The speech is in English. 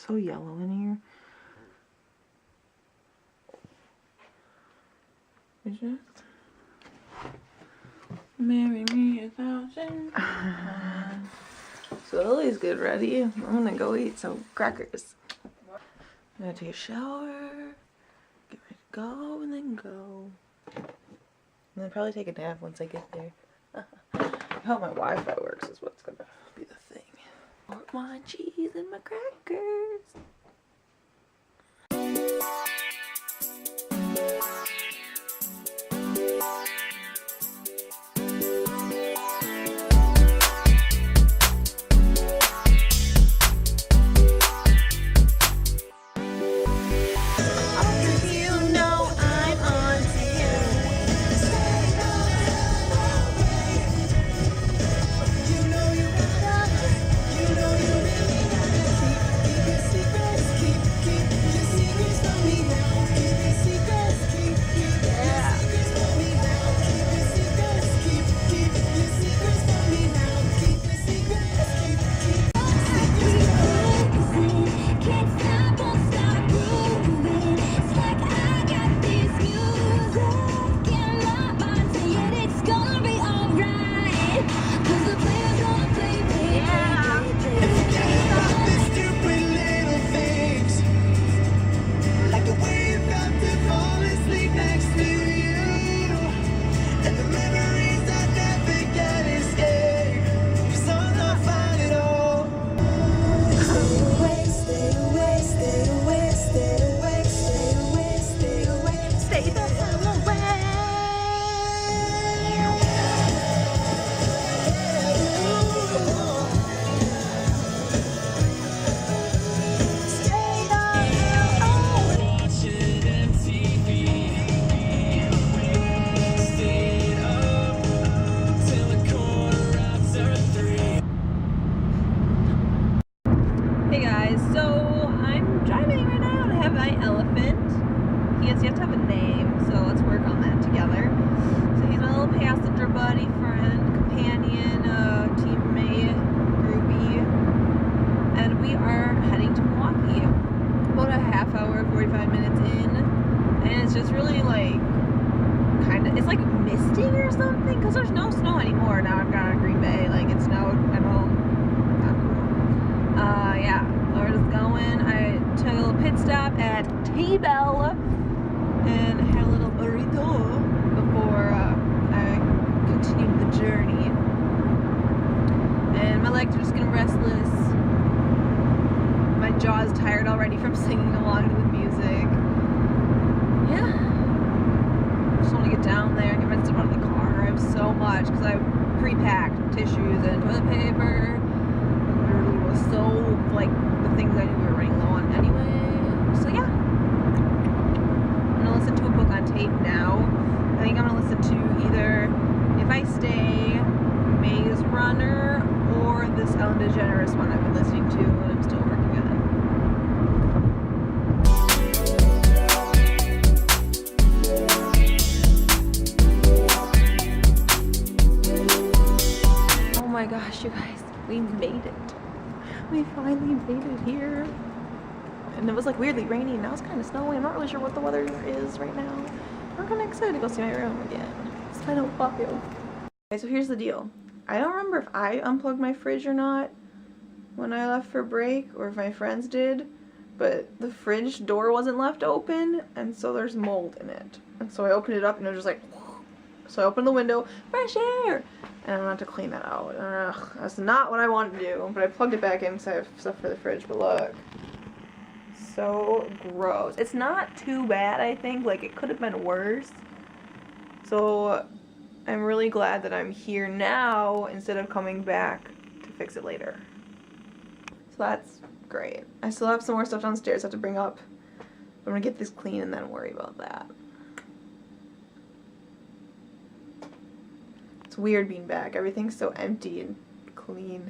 so yellow in here. Is it? Marry me 1,000 times. So Lily's good, ready? I'm gonna go eat some crackers. I'm gonna take a shower, get ready to go, and then go. And then probably take a nap once I get there. I hope my Wi-Fi works is what's gonna be the thing. Pork, wine, cheese, and my crackers. Hey guys, so I'm driving right now and I have my elephant. He has yet to have a name, so let's work on that together. So he's my little passenger buddy, friend, companion, teammate, groupie. And we are heading to Milwaukee. About a half hour, 45 minutes in. And it's just really like, it's like misting or something, because there's no snow anymore. Now I've got Green Bay, like it snowed at home. Yeah, we're just going. I took a little pit stop at T-Bell and had a little burrito before I continued the journey. And my legs are just getting restless. My jaw is tired already from singing along to the music. Yeah. Just want to get down there and get my stuff out of the car. I have so much because I pre-packed tissues and toilet paper. So, like, the things I knew we were running low on anyway. So, yeah. I'm gonna listen to a book on tape now. I think I'm gonna listen to either If I Stay, Maze Runner, or this Ellen DeGeneres one I've been listening to and I'm still working on. Oh my gosh, you guys, we made it. We finally made it here. And it was like weirdly rainy and now it's kind of snowy. I'm not really sure what the weather is right now. I'm kind of excited to go see my room again. It's kind of wild. Okay, so here's the deal. I don't remember if I unplugged my fridge or not when I left for break or if my friends did, but the fridge door wasn't left open and so there's mold in it. And so I opened it up and it was just like, so I opened the window, fresh air! And I'm gonna have to clean that out. Ugh, that's not what I wanted to do, but I plugged it back in because I have stuff for the fridge, but look. So gross. It's not too bad, I think. Like, it could have been worse. So I'm really glad that I'm here now instead of coming back to fix it later. So that's great. I still have some more stuff downstairs I have to bring up. I'm gonna get this clean and then worry about that. It's weird being back. Everything's so empty and clean.